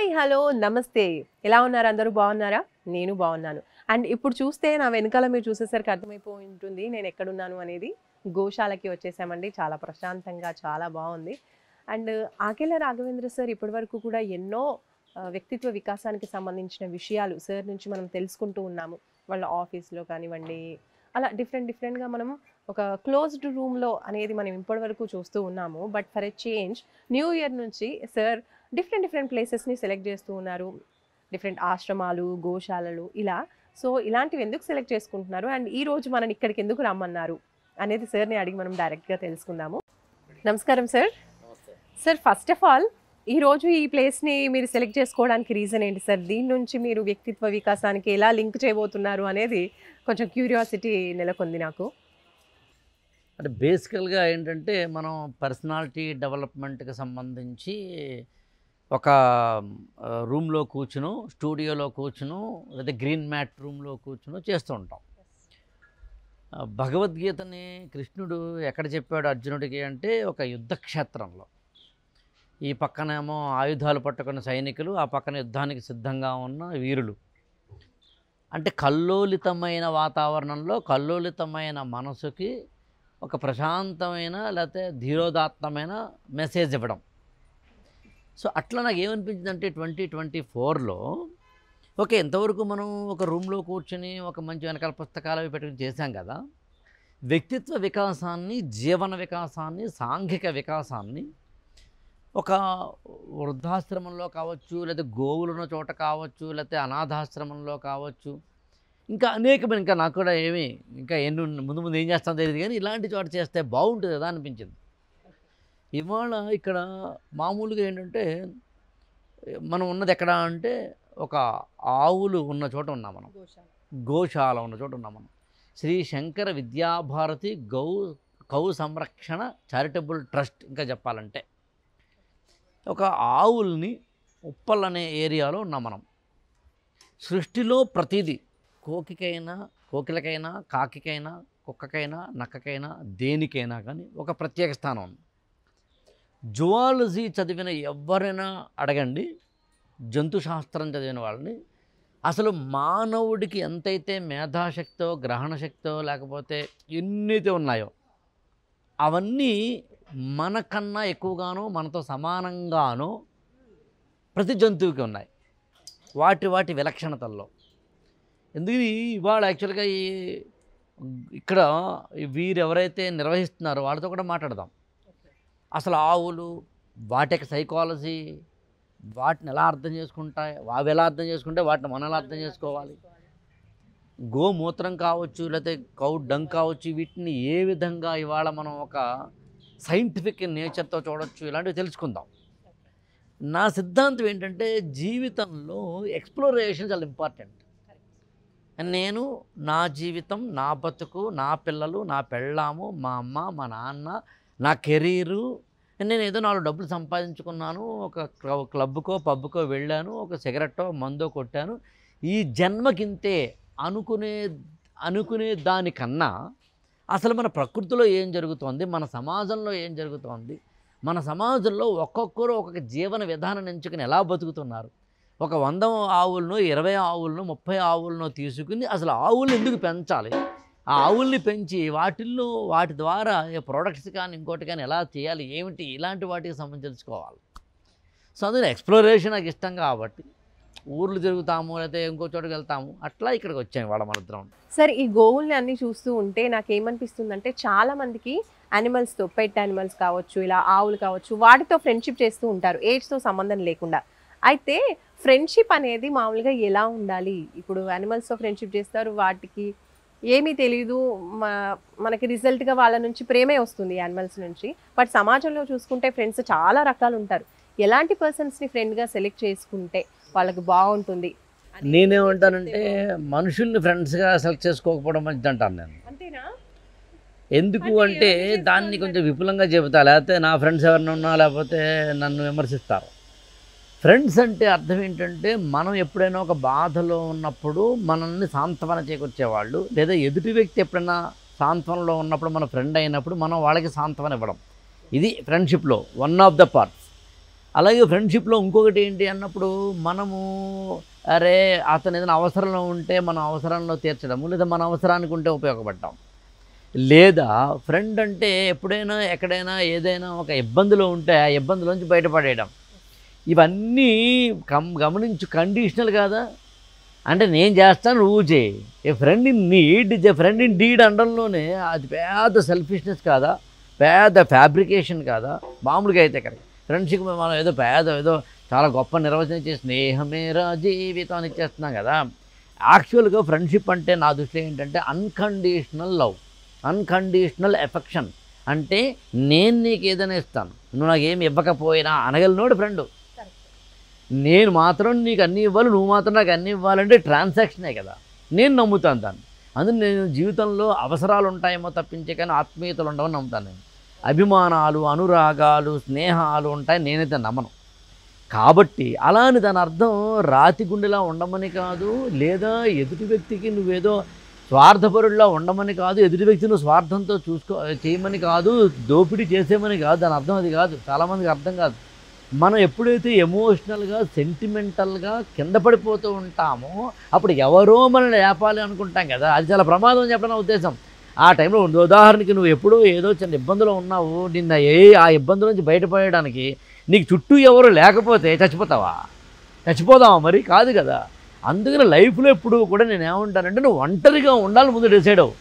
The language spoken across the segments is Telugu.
హాయ్ హలో నమస్తే ఎలా ఉన్నారు అందరూ బాగున్నారా నేను బాగున్నాను అండ్ ఇప్పుడు చూస్తే నా వెనకాల మీరు చూసేసరికి అర్థమైపోయి ఉంటుంది నేను ఎక్కడున్నాను అనేది గోశాలకి వచ్చేసామండి చాలా ప్రశాంతంగా చాలా బాగుంది అండ్ ఆకేల రాఘవేంద్ర సార్ ఇప్పటివరకు కూడా ఎన్నో వ్యక్తిత్వ వికాసానికి సంబంధించిన విషయాలు సార్ నుంచి మనం తెలుసుకుంటూ ఉన్నాము వాళ్ళ ఆఫీస్లో కానివ్వండి అలా డిఫరెంట్గా మనం ఒక క్లోజ్డ్ రూమ్లో అనేది మనం ఇప్పటివరకు చూస్తూ ఉన్నాము but for a change new year నుంచి సార్ డిఫరెంట్ ప్లేసెస్ని సెలెక్ట్ చేస్తూ ఉన్నారు డిఫరెంట్ ఆశ్రమాలు గోశాలలు ఇలా సో ఇలాంటివి ఎందుకు సెలెక్ట్ చేసుకుంటున్నారు అండ్ ఈ రోజు మనం ఇక్కడికి ఎందుకు రమ్మన్నారు అనేది సార్ని అడిగి మనం డైరెక్ట్గా తెలుసుకుందాము నమస్కారం sir sir first of all ఈరోజు ఈ ప్లేస్ని మీరు సెలెక్ట్ చేసుకోవడానికి రీజన్ ఏంటి సార్ దీని నుంచి మీరు వ్యక్తిత్వ వికాసానికి ఎలా లింక్ చేయబోతున్నారు అనేది కొంచెం క్యూరియాసిటీ నెలకొంది నాకు అంటే బేసికల్గా ఏంటంటే మనం పర్సనాలిటీ డెవలప్మెంట్కి సంబంధించి ఒక రూమ్లో కూర్చును స్టూడియోలో కూర్చును లేదా గ్రీన్ మ్యాట్ రూమ్లో కూర్చును చేస్తూ ఉంటాం భగవద్గీతని కృష్ణుడు ఎక్కడ చెప్పాడు అర్జునుడికి అంటే ఒక యుద్ధక్షేత్రంలో ఈ పక్కనేమో ఆయుధాలు పట్టుకున్న సైనికులు ఆ పక్కన యుద్ధానికి సిద్ధంగా ఉన్న వీరులు అంటే కల్లోలితమైన వాతావరణంలో కల్లోలితమైన మనసుకి ఒక ప్రశాంతమైన లేకపోతే ధీరోదాత్తమైన మెసేజ్ ఇవ్వడం సో అట్లా నాకు ఏమనిపించింది అంటే 2024లో ఓకే ఇంతవరకు మనం ఒక రూమ్లో కూర్చొని ఒక మంచి వెనకాల పుస్తకాలు అవి పెట్టుకుని చేశాం కదా వ్యక్తిత్వ వికాసాన్ని జీవన వికాసాన్ని సాంఘిక వికాసాన్ని ఒక వృద్ధాశ్రమంలో కావచ్చు లేదా గోవులున్న చోట కావచ్చు లేకపోతే అనాథాశ్రమంలో కావచ్చు ఇంకా అనేకమైన ఇంకా నాకు కూడా ఏమి ఇంకా ముందు ఏం చేస్తానో తెలియదు కానీ ఇలాంటి చోట చేస్తే బాగుంటుంది కదా అనిపించింది ఇవాళ ఇక్కడ మామూలుగా ఏంటంటే మనం ఉన్నది ఎక్కడ అంటే ఒక ఆవులు ఉన్న చోట ఉన్నాం మనం గోశాల ఉన్న చోట ఉన్నాం మనం శ్రీ శంకర విద్యాభారతి గౌ సంరక్షణ చారిటబుల్ ట్రస్ట్ ఇంకా చెప్పాలంటే ఒక ఆవుల్ని ఉప్పల్ అనే ఏరియాలో ఉన్నాం మనం సృష్టిలో ప్రతిదీ కోకిలకైనా కాకికైనా కుక్కకైనా నక్కకైనా దేనికైనా కానీ ఒక ప్రత్యేక స్థానం ఉంది జువాలజీ చదివిన ఎవరైనా అడగండి జంతుశాస్త్రం చదివిన వాళ్ళని అసలు మానవుడికి ఎంతైతే మేధాశక్తో గ్రహణశక్తో లేకపోతే ఎన్నైతే ఉన్నాయో అవన్నీ మనకన్నా ఎక్కువగానో మనతో సమానంగానో ప్రతి జంతువుకి ఉన్నాయి వాటి విలక్షణతల్లో ఎందుకు ఇవాళ యాక్చువల్గా ఇక్కడ వీరు ఎవరైతే నిర్వహిస్తున్నారో వాళ్ళతో కూడా మాట్లాడదాం అసలు ఆవులు వాటి యొక్క సైకాలజీ వాటిని ఎలా అర్థం చేసుకుంటాయి అవి ఎలా అర్థం చేసుకుంటే వాటిని మనం ఎలా అర్థం చేసుకోవాలి గోమూత్రం కావచ్చు లేకపోతే కౌ డంగ్ కావచ్చు వీటిని ఏ విధంగా ఇవాళ మనం ఒక సైంటిఫిక్ నేచర్తో చూడొచ్చు ఇలాంటివి తెలుసుకుందాం నా సిద్ధాంతం ఏంటంటే జీవితంలో ఎక్స్ప్లోరేషన్ చాలా ఇంపార్టెంట్ నేను నా జీవితం నా బతుకు నా పిల్లలు నా పెళ్ళాము మా అమ్మ మా నాన్న నా కెరీరు నేను ఏదో 4 డబ్బులు సంపాదించుకున్నాను ఒక క్లబ్కో పబ్కో వెళ్ళాను ఒక సిగరెట్టో మందో కొట్టాను ఈ జన్మకింతే అనుకునే దానికన్నా అసలు మన ప్రకృతిలో ఏం జరుగుతోంది మన సమాజంలో ఏం జరుగుతోంది మన సమాజంలో ఒక్కొక్కరు ఒక్కొక్క జీవన విధానం ఎంచుకుని ఎలా బతుకుతున్నారు ఒక 100 ఆవులను 20 ఆవులను 30 ఆవులను తీసుకుని అసలు ఆవులను ఎందుకు పెంచాలి ఆ ఆవుల్ని పెంచి వాటి ద్వారా ప్రోడక్ట్స్ కానీ ఇంకోటి కానీ ఎలా చేయాలి ఏమిటి ఇలాంటి వాటికి సంబంధించి తెలుసుకోవాలి సో అందులో ఎక్స్ప్లోరేషన్ నాకు ఇష్టం కాబట్టి ఊర్లు తిరుగుతాము లేకపోతే ఇంకో చోటుకి వెళ్తాము అట్లా ఇక్కడికి వచ్చాము వాళ్ళ మనద్రం సార్ ఈ గోవుల్ని అన్ని చూస్తూ ఉంటే నాకేమనిపిస్తుందంటే చాలా మందికి యానిమల్స్తో పెట్ యానిమల్స్ కావచ్చు ఇలా ఆవులు కావచ్చు వాటితో ఫ్రెండ్షిప్ చేస్తూ ఉంటారు ఏజ్తో సంబంధం లేకుండా అయితే ఫ్రెండ్షిప్ అనేది మామూలుగా ఎలా ఉండాలి ఇప్పుడు యానిమల్స్తో ఫ్రెండ్షిప్ చేస్తారు వాటికి ఏమీ తెలియదు మనకి రిజల్ట్గా వాళ్ళ నుంచి ప్రేమే వస్తుంది యానిమల్స్ నుంచి బట్ సమాజంలో చూసుకుంటే ఫ్రెండ్స్ చాలా రకాలు ఉంటారు ఎలాంటి పర్సన్స్ని ఫ్రెండ్గా సెలెక్ట్ చేసుకుంటే వాళ్ళకి బాగుంటుంది నేనేమంటానంటే మనుషుల్ని ఫ్రెండ్స్గా సెలెక్ట్ చేసుకోకపోవడం మంచిది అంటాను నేను అంతేనా ఎందుకు అంటే దాన్ని కొంచెం విపులంగా చెబుతా లేకపోతే నా ఫ్రెండ్స్ ఎవరైనా ఉన్నా లేకపోతే నన్ను విమర్శిస్తారు ఫ్రెండ్స్ అంటే అర్థం ఏంటంటే మనం ఎప్పుడైనా ఒక బాధలో ఉన్నప్పుడు మనల్ని సాంత్వన చేకూర్చేవాళ్ళు లేదా ఎదుటి వ్యక్తి ఎప్పుడైనా సాంత్వనలో ఉన్నప్పుడు మన ఫ్రెండ్ అయినప్పుడు మనం వాళ్ళకి సాంత్వన ఇవ్వడం ఇది ఫ్రెండ్షిప్లో వన్ ఆఫ్ ద పార్ట్స్ అలాగే ఫ్రెండ్షిప్లో ఇంకొకటి ఏంటి అన్నప్పుడు మనము అరే అతను ఏదైనా అవసరంలో ఉంటే మన అవసరంలో తీర్చడము, లేదా మన అవసరానికి ఉంటే ఉపయోగపడటం, లేదా ఫ్రెండ్ అంటే ఎప్పుడైనా ఎక్కడైనా ఏదైనా ఒక ఇబ్బందిలో ఉంటే ఆ ఇబ్బందిలోంచి బయటపడేయడం, ఇవన్నీ గమనించు కండిషనల్ కాదా? అంటే నేను చేస్తాను నువ్వు చేయి. A friend in need is a friend in deed అనడంలోనే అది పెద్ద సెల్ఫిష్నెస్ కాదా, పెద్ద ఫ్యాబ్రికేషన్ కాదా? మామూలుగా అయితే కరెక్ట్ ఫ్రెండ్షిప్ మనం ఏదో చాలా గొప్ప నిర్వచనం చేసి స్నేహమేరా జీవితం అని ఇచ్చేస్తున్నాం కదా. యాక్చువల్గా ఫ్రెండ్షిప్ అంటే నా దృష్టిలో ఏంటంటే అన్కండిషనల్ లవ్, అన్కండిషనల్ ఎఫెక్షన్. అంటే నేను నీకు ఏదైనా ఇస్తాను, నువ్వు నాకు ఏమి ఇవ్వకపోయినా అనగలినోడు ఫ్రెండు. నేను మాత్రం నీకు అన్నీ ఇవ్వాలి, నువ్వు మాత్రం నాకు అన్నీ ఇవ్వాలంటే ట్రాన్సాక్షనే కదా. నేను నమ్ముతాను దాన్ని. అందులో నేను జీవితంలో అవసరాలు ఉంటాయేమో తప్పించే కానీ ఆత్మీయతలు ఉండవని నమ్ముతాను. నేను అభిమానాలు, అనురాగాలు, స్నేహాలు ఉంటాయి నేనైతే నమ్మను. కాబట్టి అలా అని దాని అర్థం రాతి గుండెలా ఉండమని కాదు, లేదా ఎదుటి వ్యక్తికి నువ్వేదో స్వార్థపరుడిలా ఉండమని కాదు, ఎదుటి వ్యక్తి నువ్వు స్వార్థంతో చేయమని కాదు, దోపిడీ చేసేమని కాదు. దాని అర్థం అది కాదు. చాలామందికి అర్థం కాదు. మనం ఎప్పుడైతే ఎమోషనల్గా, సెంటిమెంటల్గా కింద పడిపోతూ ఉంటామో అప్పుడు ఎవరో మనల్ని లేపాలి అనుకుంటాం కదా. అది చాలా ప్రమాదం చెప్పడం నా ఉద్దేశం. ఆ టైంలో ఉదాహరణకి నువ్వు ఎప్పుడో ఏదో చిన్న ఇబ్బందులో ఉన్నావు, నిన్న ఆ ఇబ్బందుల నుంచి బయటపడడానికి నీకు చుట్టూ ఎవరు లేకపోతే చచ్చిపోదావా మరి? కాదు కదా. అందుకని లైఫ్లో ఎప్పుడు కూడా నేను ఏమంటానంటే నువ్వు ఒంటరిగా ఉండాలి ముందు డిసైడ్ అవ్వు.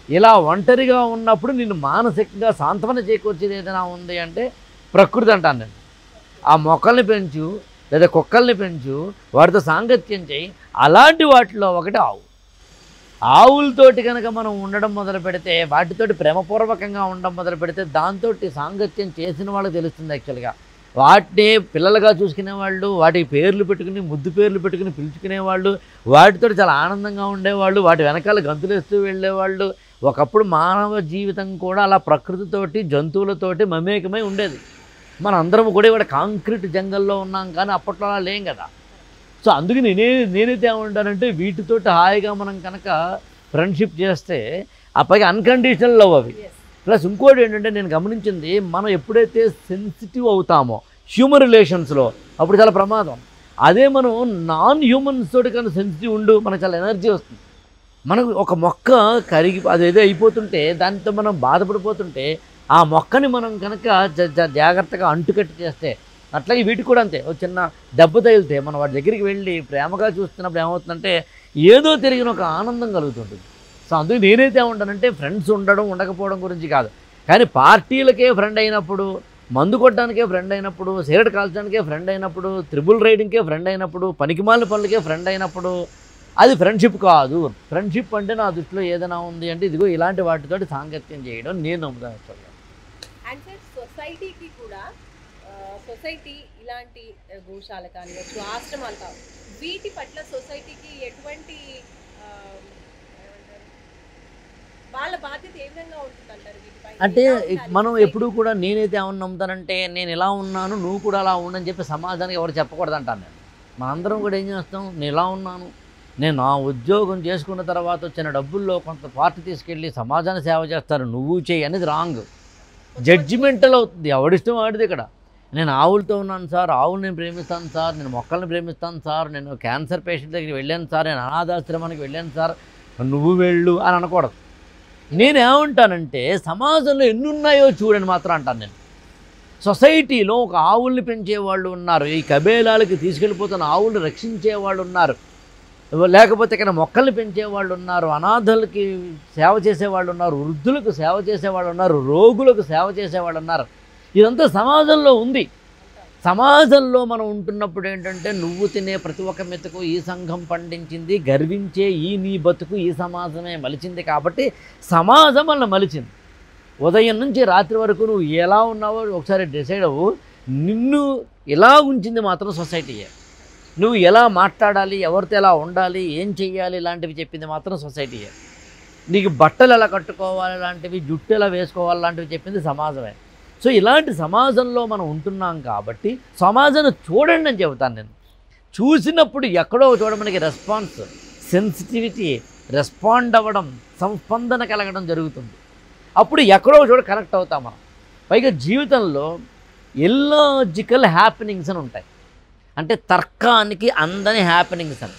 ఇలా ఒంటరిగా ఉన్నప్పుడు నిన్ను మానసికంగా సాంత్వన చేకూర్చేది ఏదైనా ఉంది అంటే ప్రకృతి అంటాను నేను. ఆ మొక్కల్ని పెంచు, లేదా కుక్కల్ని పెంచు, వాటితో సాంగత్యం చేయి. అలాంటి వాటిలో ఒకటి ఆవు. ఆవులతోటి కనుక మనం ఉండడం మొదలు పెడితే, వాటితోటి ప్రేమపూర్వకంగా ఉండడం మొదలు పెడితే, దాంతో సాంగత్యం చేసిన వాళ్ళకి తెలుస్తుంది. యాక్చువల్గా వాటిని పిల్లలుగా చూసుకునేవాళ్ళు, వాటికి పేర్లు పెట్టుకుని, ముద్దు పేర్లు పెట్టుకుని పిలుచుకునేవాళ్ళు, వాటితో చాలా ఆనందంగా ఉండేవాళ్ళు, వాటి వెనకాల గంతులేస్తూ వెళ్ళేవాళ్ళు. ఒకప్పుడు మానవ జీవితం కూడా అలా ప్రకృతితోటి, జంతువులతోటి మమేకమై ఉండేది. మన అందరం కూడా ఇక్కడ కాంక్రీట్ జంగల్లో ఉన్నాం, కానీ అప్పట్లో అలా లేం కదా. సో అందుకే నేనైతే ఏమంటానంటే వీటితోటి హాయిగా మనం కనుక ఫ్రెండ్షిప్ చేస్తే పైగా అన్కండిషనల్ లవ్ అవి. ప్లస్ ఇంకోటి ఏంటంటే నేను గమనించింది, మనం ఎప్పుడైతే సెన్సిటివ్ అవుతామో హ్యూమన్ రిలేషన్స్లో అప్పుడు చాలా ప్రమాదం. అదే మనం నాన్ హ్యూమన్స్ తోటి కానీ సెన్సిటివ్ ఉండు, మనకు చాలా ఎనర్జీ వస్తుంది. మనకు ఒక మొక్క కరిగి అదేదో అయిపోతుంటే, దాంతో మనం బాధపడిపోతుంటే, ఆ మొక్కని మనం కనుక జాగ్రత్తగా అంటుకట్టి చేస్తే, అట్లాగే వీటికి కూడా అంతే. ఒక చిన్న దెబ్బ తగిలితే మనం వాటి దగ్గరికి వెళ్ళి ప్రేమగా చూస్తున్నప్పుడు ఏమవుతుందంటే ఏదో తిరిగిన ఒక ఆనందం కలుగుతుంటుంది. సో అందుకు నేనైతే ఏమంటానంటే ఫ్రెండ్స్ ఉండడం ఉండకపోవడం గురించి కాదు, కానీ పార్టీలకే ఫ్రెండ్ అయినప్పుడు, మందు కొట్టడానికే ఫ్రెండ్ అయినప్పుడు, సిగరెట్ కాల్చడానికే ఫ్రెండ్ అయినప్పుడు, త్రిబుల్ రైడింగ్కే ఫ్రెండ్ అయినప్పుడు, పనికిమాలిన పనులకే ఫ్రెండ్ అయినప్పుడు అది ఫ్రెండ్షిప్ కాదు. ఫ్రెండ్షిప్ అంటే నా దృష్టిలో ఏదైనా ఉంది అంటే ఇదిగో ఇలాంటి వాటితోటి సాంగత్యం చేయడం నేను నమ్ముతాను. అండ్ సార్ సొసైటీకి కూడా, సొసైటీ ఇలాంటి గోశాల కానివచ్చు, ఆశ్రమాలు కావచ్చు, వీటి పట్ల సొసైటీకి ఎటువంటి వాళ్ళ బాధ్యత ఏ విధంగా ఉంటుందంటారు? అంటే మనం ఎప్పుడూ కూడా నేనైతే ఏమన్నా నమ్ముతానంటే నేను ఇలా ఉన్నాను నువ్వు కూడా అలా ఉండని చెప్పి సమాజానికి ఎవరు చెప్పకూడదు అంటాను నేను. మనందరం కూడా ఏం చేస్తాం, నేను ఇలా ఉన్నాను, నేను నా ఉద్యోగం చేసుకున్న తర్వాత వచ్చిన డబ్బుల్లో కొంత పార్టీ తీసుకెళ్ళి సమాజాన్ని సేవ చేస్తారు, నువ్వు చేయి అనేది రాంగ్. జడ్జిమెంటల్ అవుతుంది, ఎవడిష్టం వాడిది. ఇక్కడ నేను ఆవులతో ఉన్నాను సార్, ఆవులు నేను ప్రేమిస్తాను సార్, నేను మొక్కల్ని ప్రేమిస్తాను సార్, నేను క్యాన్సర్ పేషెంట్ దగ్గరికి వెళ్ళాను సార్, నేను అనాథాశ్రమానికి వెళ్ళాను సార్, నువ్వు వెళ్ళు అని అనకూడదు. నేనేమంటానంటే సమాజంలో ఎన్ని ఉన్నాయో చూడని మాత్రం అంటాను నేను. సొసైటీలో ఒక ఆవుల్ని పెంచేవాళ్ళు ఉన్నారు, ఈ కబేలాలకి తీసుకెళ్ళిపోతున్న ఆవుల్ని రక్షించేవాళ్ళు ఉన్నారు, లేకపోతే ఇక్కడ మొక్కల్ని పెంచేవాళ్ళు ఉన్నారు, అనాథలకి సేవ చేసేవాళ్ళు ఉన్నారు, వృద్ధులకు సేవ చేసేవాళ్ళు ఉన్నారు, రోగులకు సేవ చేసేవాళ్ళు ఉన్నారు. ఇదంతా సమాజంలో ఉంది. సమాజంలో మనం ఉంటున్నప్పుడు ఏంటంటే నువ్వు తినే ప్రతి ఒక్క మెతుకు ఈ సంఘం పండించింది, గర్వించే ఈ నీ బతుకు ఈ సమాజమే మలిచింది. కాబట్టి సమాజం వల్ల మలిచింది. ఉదయం నుంచి రాత్రి వరకు నువ్వు ఎలా ఉన్నావో ఒకసారి డిసైడ్ అవ్వు. నిన్ను ఎలా ఉంచింది మాత్రం సొసైటీయే. నువ్వు ఎలా మాట్లాడాలి, ఎవరితో ఎలా ఉండాలి, ఏం చెయ్యాలి ఇలాంటివి చెప్పింది మాత్రం సొసైటీయే. నీకు బట్టలు ఎలా కట్టుకోవాలి లాంటివి, జుట్టు ఎలా వేసుకోవాలి లాంటివి చెప్పింది సమాజమే. సో ఇలాంటి సమాజంలో మనం ఉంటున్నాం కాబట్టి సమాజాన్ని చూడండి అని చెబుతాను నేను. చూసినప్పుడు ఎక్కడో చోట మనకి రెస్పాన్స్, సెన్సిటివిటీ, రెస్పాండ్ అవ్వడం, సంస్పందన కలగడం జరుగుతుంది. అప్పుడు ఎక్కడో చోట కనెక్ట్ అవుతాం మనం. పైగా జీవితంలో ఇల్లాజికల్ హ్యాపెనింగ్స్ అని ఉంటాయి. అంటే తర్కానికి అందని హ్యాపెనింగ్స్ అని.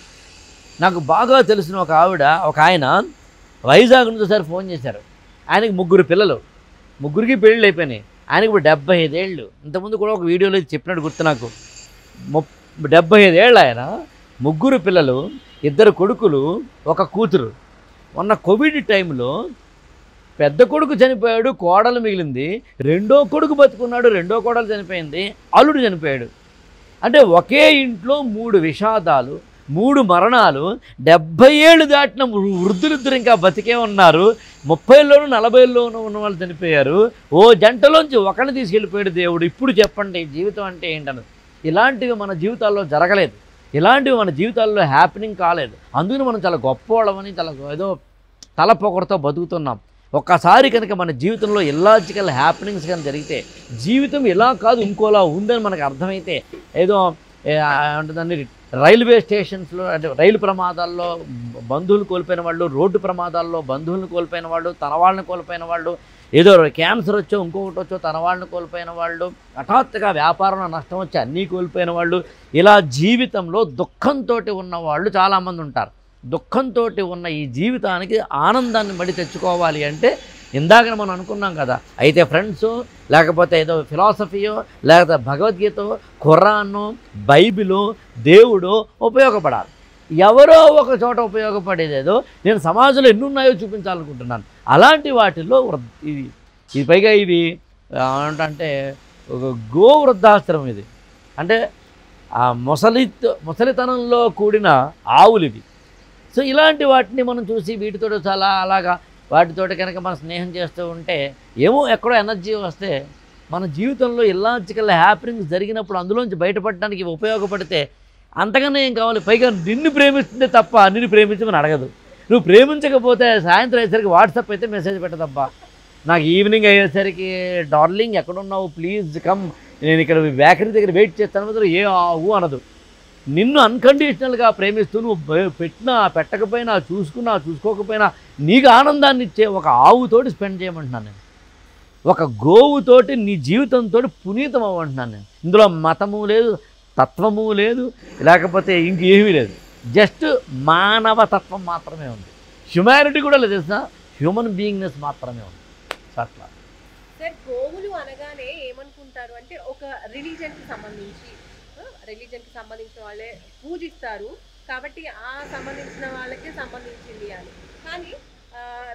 నాకు బాగా తెలిసిన ఒక ఆయన వైజాగ్ నుంచి ఒకసారి ఫోన్ చేశారు. ఆయనకి 3 పిల్లలు, 3కి పెళ్ళిళ్ళు అయిపోయినాయి. ఆయనకి ఇప్పుడు 75 ఏళ్ళు. ఇంతకుముందు కూడా ఒక వీడియోలో చెప్పినట్టు గుర్తు నాకు. 75 ఏళ్ళు ఆయన, 3 పిల్లలు, 2 కొడుకులు, 1 కూతురు. మొన్న కోవిడ్ టైంలో పెద్ద కొడుకు చనిపోయాడు, కోడలు మిగిలింది. 2వ కొడుకు బతుకున్నాడు, 2వ కోడలు చనిపోయింది, అల్లుడు చనిపోయాడు. అంటే ఒకే ఇంట్లో 3 విషాదాలు, 3 మరణాలు. 70 ఏళ్ళు దాటిన వృద్ధులిద్దరు ఇంకా బతికే ఉన్నారు. 30లోనూ 40లోనూ ఉన్న వాళ్ళు చనిపోయారు. ఓ జంటలోంచి ఒకరిని తీసుకెళ్ళిపోయాడు దేవుడు. ఇప్పుడు చెప్పండి జీవితం అంటే ఏంటన్నది. ఇలాంటివి మన జీవితాల్లో జరగలేదు, ఇలాంటివి మన జీవితాల్లో హ్యాపెనింగ్ కాలేదు. అందుకని మనం చాలా గొప్పవాళ్ళమని చాలా ఏదో తలపొకరతో బతుకుతున్నాం. ఒక్కసారి కనుక మన జీవితంలో ఇల్లాజికల్ హ్యాపెనింగ్స్ కానీ జరిగితే, జీవితం ఇలా కాదు ఇంకోలా ఉందని మనకు అర్థమైతే, ఏదో ఉంటుందండి రైల్వే స్టేషన్స్లో అంటే రైలు ప్రమాదాల్లో బంధువులు కోల్పోయిన వాళ్ళు, రోడ్డు ప్రమాదాల్లో బంధువులను కోల్పోయిన వాళ్ళు, తన వాళ్ళని కోల్పోయిన వాళ్ళు, ఏదో క్యాన్సర్ వచ్చో ఇంకొకటి వచ్చో తన వాళ్ళని కోల్పోయిన వాళ్ళు, హఠాత్తుగా వ్యాపారంలో నష్టం వచ్చి అన్నీ కోల్పోయిన వాళ్ళు, ఇలా జీవితంలో దుఃఖంతో ఉన్న వాళ్ళు చాలామంది ఉంటారు. దుఃఖంతో ఉన్న ఈ జీవితానికి ఆనందాన్ని మడి తెచ్చుకోవాలి అంటే ఇందాక మనం అనుకున్నాం కదా, అయితే ఫ్రెండ్స్ లేకపోతే ఏదో ఫిలాసఫీయో లేకపోతే భగవద్గీత, ఖురాను, బైబిలు, దేవుడు ఉపయోగపడాలి. ఎవరో ఒక చోట ఉపయోగపడేదేదో నేను సమాజంలో ఎన్ని ఉన్నాయో చూపించాలనుకుంటున్నాను. అలాంటి వాటిల్లో ఇది పైగా ఇవి అంటే గో వృద్ధాశ్రమం. ఇది అంటే ఆ ముసలితనంలో కూడిన ఆవులు ఇవి. సో ఇలాంటి వాటిని మనం చూసి వీటితో చాలా అలాగా వాటితోటి కనుక మనం స్నేహం చేస్తూ ఉంటే ఏమో ఎక్కడో ఎనర్జీ వస్తే మన జీవితంలో ఇల్లాజికల్ హ్యాపెనింగ్స్ జరిగినప్పుడు అందులోంచి బయటపడడానికి ఉపయోగపడితే అంతకన్నా ఏం కావాలి. పైగా నిన్ను ప్రేమిస్తుందే తప్ప నిన్ను ప్రేమించమని అడగదు. నువ్వు ప్రేమించకపోతే సాయంత్రం అయ్యేసరికి వాట్సాప్ అయితే మెసేజ్ పెట్టదబ్బా. నాకు ఈవినింగ్ అయ్యేసరికి డార్లింగ్ ఎక్కడున్నావు, ప్లీజ్ కమ్, నేను ఇక్కడ బేకరీ దగ్గర వెయిట్ చేస్తాను మాత్రం ఏ ఆవు అనదు. నిన్ను అన్కండిషనల్గా ప్రేమిస్తూ నువ్వు పెట్టినా పెట్టకపోయినా చూసుకున్నా చూసుకోకపోయినా నీకు ఆనందాన్ని ఇచ్చే ఒక ఆవుతోటి స్పెండ్ చేయమంటున్నాను నేను. ఒక గోవుతోటి నీ జీవితంతో పునీతం అవ్వమంటున్నాను నేను. ఇందులో మతము లేదు, తత్వము లేదు, లేకపోతే ఇంకేమీ లేదు. జస్ట్ మానవతత్వం మాత్రమే ఉంది. హ్యుమానిటీ కూడా లేదు, తెలుసా, హ్యూమన్ బీయింగ్నెస్ మాత్రమే ఉంది. అట్లా సార్ గోవులు అనగానే ఏమనుకుంటారు అంటే ఒక రిలీజన్కి సంబంధించిన వాళ్ళే పూజిస్తారు కాబట్టి ఆ సంబంధించిన వాళ్ళకే సంబంధించింది అని. కానీ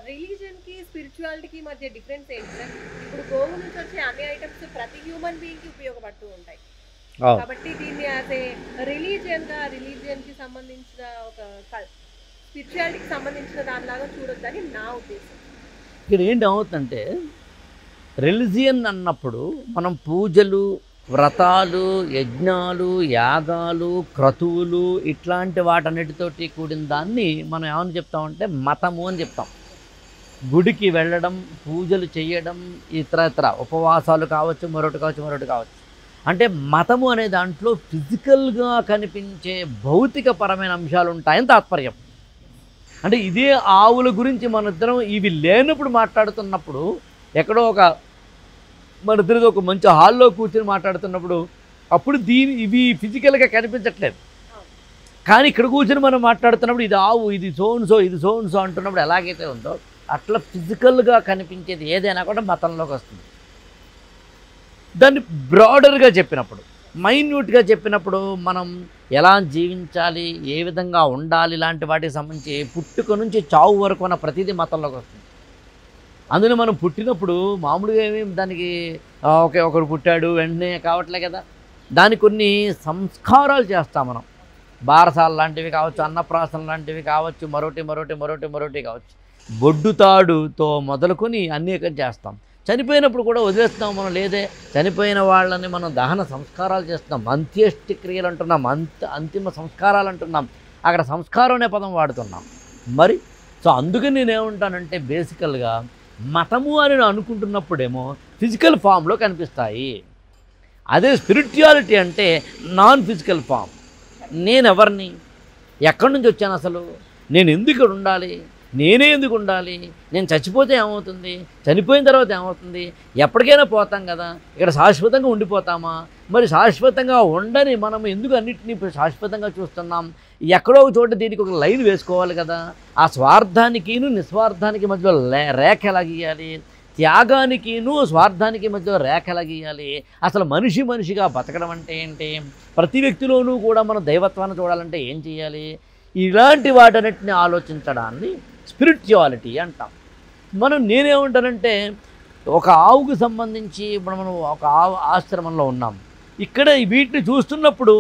రిలీజన్కి స్పిరిచువాలిటీకి మధ్య డిఫరెన్స్ ఏంటి సార్? ఇప్పుడు గోవు నుంచి వచ్చే అన్ని ఐటమ్స్ ప్రతి హ్యూమన్ బీయింగ్కి ఉపయోగపడుతూ ఉంటాయి కాబట్టి దీన్ని అదే రిలీజియన్కి సంబంధించిన ఒక స్పిరిచువాలిటీకి సంబంధించిన దానిలాగా చూడొద్దని నా ఉద్దేశం. ఇక్కడ ఏంటి అవుతుందంటే రిలీజియన్ అన్నప్పుడు మనం పూజలు, వ్రతాలు, యజ్ఞాలు, యాగాలు, క్రతువులు ఇట్లాంటి వాటన్నిటితోటి కూడిన దాన్ని మనం ఏమని చెప్తామంటే మతము అని చెప్తాం. గుడికి వెళ్ళడం, పూజలు చేయడం, ఇతర ఉపవాసాలు కావచ్చు, మరొకటి కావచ్చు. అంటే మతము అనే దాంట్లో ఫిజికల్గా కనిపించే భౌతికపరమైన అంశాలు ఉంటాయని తాత్పర్యం. అంటే ఇదే ఆవుల గురించి మన ఇద్దరం ఇవి లేనప్పుడు మాట్లాడుతున్నప్పుడు ఎక్కడో మన ఇద్దరితో ఒక మంచి హాల్లో కూర్చొని మాట్లాడుతున్నప్పుడు అప్పుడు ఇవి ఫిజికల్గా కనిపించట్లేదు. కానీ ఇక్కడ కూర్చొని మనం మాట్లాడుతున్నప్పుడు ఇది ఆవు, ఇది సోన్సో, ఇది సోన్సో అంటున్నప్పుడు ఎలాగైతే ఉందో అట్లా ఫిజికల్గా కనిపించేది ఏదైనా కూడా మతంలోకి వస్తుంది. దాన్ని బ్రాడర్గా చెప్పినప్పుడు, మైన్యూట్గా చెప్పినప్పుడు మనం ఎలా జీవించాలి, ఏ విధంగా ఉండాలి, ఇలాంటి వాటికి సంబంధించి పుట్టుక నుంచి చావు వరకు ఉన్న ప్రతిదీ మతంలోకి వస్తుంది. అందులో మనం పుట్టినప్పుడు మామూలుగా ఏమేమి దానికి ఒకడు పుట్టాడు వెంటనే కావట్లే కదా, దానికి కొన్ని సంస్కారాలు చేస్తాం మనం. బారసాలు లాంటివి కావచ్చు, అన్నప్రాసన లాంటివి కావచ్చు, మరొకటి కావచ్చు. బొడ్డుతాడుతో మొదలుకొని అన్నీ చేస్తాం. చనిపోయినప్పుడు కూడా వదిలేస్తున్నాం మనం, లేదే చనిపోయిన వాళ్ళని మనం దహన సంస్కారాలు చేస్తున్నాం, అంత్యేష్టిక్రియలు అంటున్నాం, అంతిమ సంస్కారాలు అంటున్నాం. అక్కడ సంస్కారం అనే పదం వాడుతున్నాం మరి. సో అందుకని నేనేమంటానంటే బేసికల్గా మతము అని అనుకుంటున్నప్పుడేమో ఫిజికల్ ఫామ్లో కనిపిస్తాయి. అదే స్పిరిచువాలిటీ అంటే నాన్ ఫిజికల్ ఫామ్. నేను ఎవరిని, ఎక్కడి నుంచి వచ్చాను, అసలు నేను ఎందుకు ఇక్కడ ఉండాలి, నేనే ఎందుకు ఉండాలి, నేను చచ్చిపోతే ఏమవుతుంది, చనిపోయిన తర్వాత ఏమవుతుంది, ఎప్పటికైనా పోతాం కదా, ఇక్కడ శాశ్వతంగా ఉండిపోతామా, మరి శాశ్వతంగా ఉండని మనం ఎందుకు అన్నింటినీ శాశ్వతంగా చూస్తున్నాం, ఎక్కడో ఒక చోట దీనికి ఒక లైన్ వేసుకోవాలి కదా, ఆ స్వార్థానికిను నిస్వార్థానికి మధ్యలో రేఖ ఎలా గీయాలి, త్యాగానికిను స్వార్థానికి మధ్యలో రేఖ ఎలా గీయాలి, అసలు మనిషిగా బతకడం అంటే ఏంటి, ప్రతి వ్యక్తిలోనూ కూడా మనం దైవత్వాన్ని చూడాలంటే ఏం చేయాలి, ఇలాంటి వాటన్నిటిని ఆలోచించడాన్ని స్పిరిచువాలిటీ అంటాం. నేనేమంటానంటే ఒక ఆవుకు సంబంధించి ఇప్పుడు మనం ఒక ఆవు ఆశ్రమంలో ఉన్నాం, ఇక్కడ వీటిని చూస్తున్నప్పుడు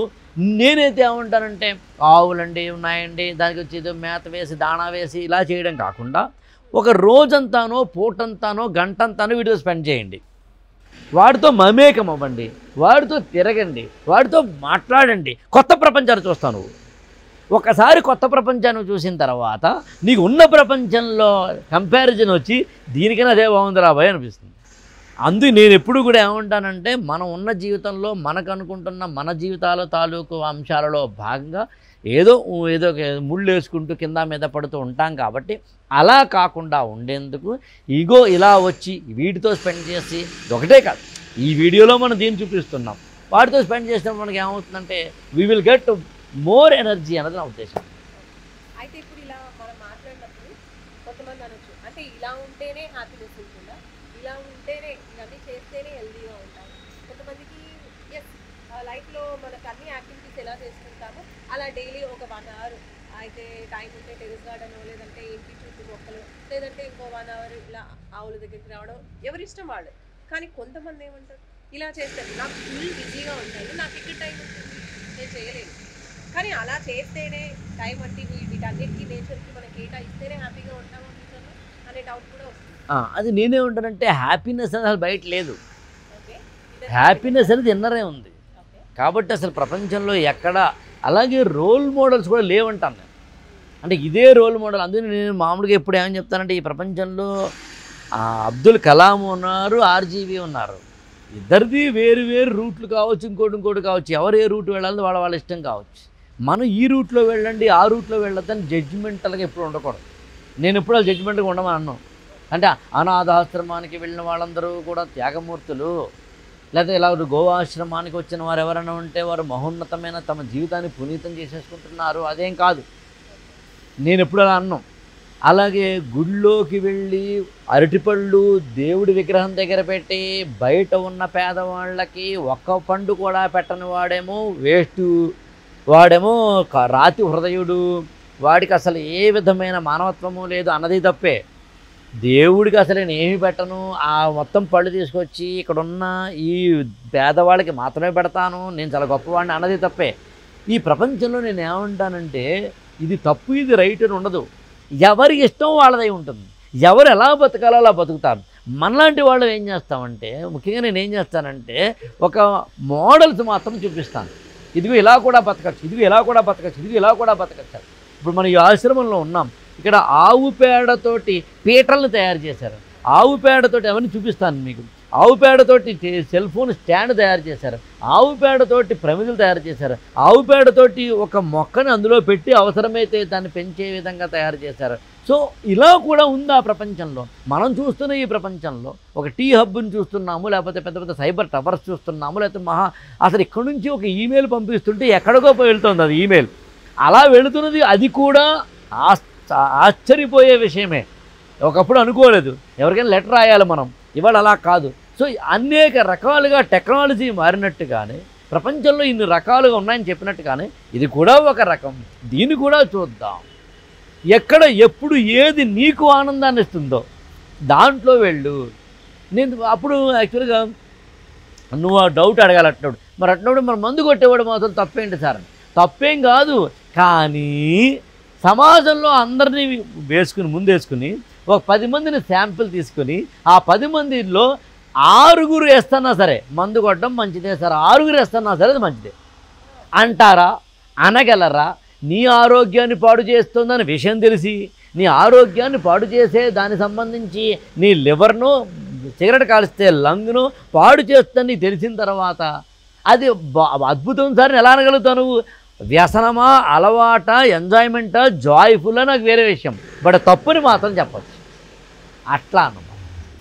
నేనైతే ఏమంటానంటే ఆవులండి ఉన్నాయండి, దానికి వచ్చి ఏదో మేత వేసి దాణా వేసి ఇలా చేయడం కాకుండా ఒక రోజంతానో పూటంతానో గంటంతానో వీటితో స్పెండ్ చేయండి, వాడితో మమేకం అవ్వండి, వాడితో తిరగండి, వాడితో మాట్లాడండి, కొత్త ప్రపంచాన్ని చూస్తాను. ఒకసారి కొత్త ప్రపంచాన్ని చూసిన తర్వాత నీకు ఉన్న ప్రపంచంలో కంపారిజన్ వచ్చి దీనికైనా అదే బాగుంది రాబాయ్ అనిపిస్తుంది. అందుకు నేను ఎప్పుడు కూడా ఏమంటానంటే మనం ఉన్న జీవితంలో మనకు అనుకుంటున్న మన జీవితాల తాలూకు అంశాలలో భాగంగా ఏదో ముళ్ళు వేసుకుంటూ కింద మీద పడుతూ ఉంటాం కాబట్టి అలా కాకుండా ఉండేందుకు ఇగో ఇలా వచ్చి వీటితో స్పెండ్ చేసి ఒకటే కాదు, ఈ వీడియోలో మనం దీన్ని చూపిస్తున్నాం, వాటితో స్పెండ్ చేసినప్పుడు మనకి ఏమవుతుందంటే we will get more energy అన్నది నా ఉద్దేశం. అయితే ఇప్పుడు ఇలా మనం మాట్లాడినప్పుడు కొంతమంది అనొచ్చు అంటే ఇలా ఉంటేనే హ్యాపీనెస్ ఉంటుందా, ఇలా ఉంటేనే ఇవన్నీ చేస్తేనే హెల్దీగా ఉంటాం. కొంతమందికి ఎస్ లైఫ్లో మనకు అన్ని యాక్టివిటీస్ ఎలా చేసుకుంటామో అలా డైలీ ఒక 1 అవర్ అయితే టైం ఉంటే టెరెస్ గార్డెన్ లేదంటే ఇంటి చుట్టూ మొక్కలు లేదంటే ఇంకో 1 అవర్ ఇలా ఆవుల దగ్గరికి రావడం ఎవరి ఇష్టం వాళ్ళు. కానీ కొంతమంది ఏమంటారు ఇలా చేస్తారు నాకు ఫుల్ బిజీగా ఉంటాను, నాకు ఇక్కడ టైం ఉంటుంది నేను చేయలేను, కానీ అలా చేస్తేనే టైం అంటే వీటన్నిటికీ నేచర్కి మనం కేటాయిస్తేనే హ్యాపీగా ఉంటాము అనే డౌట్ కూడా వస్తుంది. అది నేనే ఉంటానంటే హ్యాపీనెస్ అనేది అసలు బయట లేదు, హ్యాపీనెస్ అనేది ఇన్నరే ఉంది. కాబట్టి అసలు ప్రపంచంలో ఎక్కడ అలాగే రోల్ మోడల్స్ కూడా లేవంటాను నేను. అంటే ఇదే రోల్ మోడల్. అందుకని నేను మామూలుగా ఎప్పుడు ఏమని చెప్తానంటే ఈ ప్రపంచంలో అబ్దుల్ కలాం ఉన్నారు, ఆర్జీవి ఉన్నారు, ఇద్దరిది వేరు వేరు రూట్లు కావచ్చు, ఇంకోటి కావచ్చు, ఎవరు ఏ రూట్ వెళ్ళాలి వాళ్ళ ఇష్టం కావచ్చు. మనం ఈ రూట్లో వెళ్ళండి ఆ రూట్లో వెళ్ళొద్దని జడ్జిమెంటల్గా ఎప్పుడు ఉండకూడదు. నేను ఎప్పుడు వాళ్ళు జడ్జిమెంట్గా ఉండమని అన్నాను. అంటే అనాథాశ్రమానికి వెళ్ళిన వాళ్ళందరూ కూడా త్యాగమూర్తులు, లేకపోతే ఇలా గోవాశ్రమానికి వచ్చిన వారు ఎవరైనా ఉంటే వారు మహోన్నతమైన తమ జీవితాన్ని పునీతం చేసేసుకుంటున్నారు, అదేం కాదు. నేను ఎప్పుడు అలా అన్నాం. అలాగే గుళ్ళోకి వెళ్ళి అరటిపళ్ళు దేవుడి విగ్రహం దగ్గర పెట్టి బయట ఉన్న పేదవాళ్ళకి ఒక్క పండు కూడా పెట్టని వాడేమో వేస్ట్, వాడేమో రాతి హృదయుడు, వాడికి అసలు ఏ విధమైన మానవత్వము లేదు అన్నది తప్పే. దేవుడికి అసలు నేను ఏమి పెట్టను, ఆ మొత్తం పళ్ళు తీసుకొచ్చి ఇక్కడున్న ఈ పేదవాళ్ళకి మాత్రమే పెడతాను, నేను చాలా గొప్పవాడిని అన్నది తప్పే. ఈ ప్రపంచంలో నేను ఏమంటానంటే ఇది తప్పు ఇది రైట్ అని ఉండదు, ఎవరి ఇష్టం వాళ్ళదై ఉంటుంది, ఎవరు ఎలా బతకాలో అలా బతుకుతారు. మనలాంటి వాళ్ళు ఏం చేస్తామంటే ముఖ్యంగా నేను ఏం చేస్తానంటే ఒక మోడల్స్ మాత్రం చూపిస్తాను, ఇదిగో ఇలా కూడా బతకచ్చు, ఇదిగో ఇలా కూడా బతకచ్చు, ఇదిగో ఇలా కూడా బతకచ్చు. ఇప్పుడు మనం ఈ ఆశ్రమంలో ఉన్నాం, ఇక్కడ ఆవు పేడతోటి పీటలను తయారు చేశారు, ఆవు పేడతోటి అవన్నీ చూపిస్తాను మీకు, ఆవు పేడతోటి సెల్ ఫోన్ స్టాండ్ తయారు చేశారు, ఆవు పేడతోటి ప్రమిదలు తయారు చేశారు, ఆవు పేడతోటి ఒక మొక్కని అందులో పెట్టి అవసరమైతే దాన్ని పెంచే విధంగా తయారు చేశారు. సో ఇలా కూడా ఉంది ఆ ప్రపంచంలో. మనం చూస్తున్న ఈ ప్రపంచంలో ఒక టీ హబ్ని చూస్తున్నాము, లేకపోతే పెద్ద పెద్ద సైబర్ టవర్స్ చూస్తున్నాము, లేకపోతే అసలు ఇక్కడి నుంచి ఒక ఈమెయిల్ పంపిస్తుంటే ఎక్కడికో వెళ్తుంది అది ఈమెయిల్, అలా వెళుతున్నది. అది కూడా ఆశ్చర్యపోయే విషయమే. ఒకప్పుడు అనుకోలేదు ఎవరికైనా లెటర్ రాయాలి మనం, ఇవాళ అలా కాదు. సో అనేక రకాలుగా టెక్నాలజీ మారినట్టుగానే ప్రపంచంలో ఇన్ని రకాలుగా ఉన్నాయని చెప్పినట్టుగానే ఇది కూడా ఒక రకం. దీన్ని కూడా చూద్దాం, ఎక్కడ ఎప్పుడు ఏది నీకు ఆనందాన్ని ఇస్తుందో దాంట్లో వెళ్ళు. నేను అప్పుడు యాక్చువల్గా నువ్వు ఆ డౌట్ అడగాలి అట్టినప్పుడు, మరి అట్టినప్పుడు మరి మందు కొట్టేవాడు మాత్రం తప్పేంటి సార్ అని. తప్పేం కాదు, కానీ సమాజంలో అందరినీ ముందేసుకుని ఒక 10 మందిని శాంపిల్ తీసుకుని ఆ 10 మందిలో 6 వేస్తున్నా సరే మందు కొట్టడం మంచిదే సార్, 6 వేస్తున్నా సరే అది మంచిదే అంటారా? అనగలరా? నీ ఆరోగ్యాన్ని పాడు చేస్తుందని విషయం తెలిసి నీ ఆరోగ్యాన్ని పాడు చేసే దానికి సంబంధించి నీ లివర్ను సిగరెట్ కాల్స్తే లంగ్ను పాడు చేస్తుందని తెలిసిన తర్వాత అది అద్భుతం సార్ ఎలా అనగలుగుతావు నువ్వు? వ్యసనమా, అలవాట, ఎంజాయ్మెంటా, జాయ్ఫుల్ నాకు వేరే విషయం, బట్ తప్పుని మాత్రం చెప్పచ్చు. అట్లా అన్నమాట.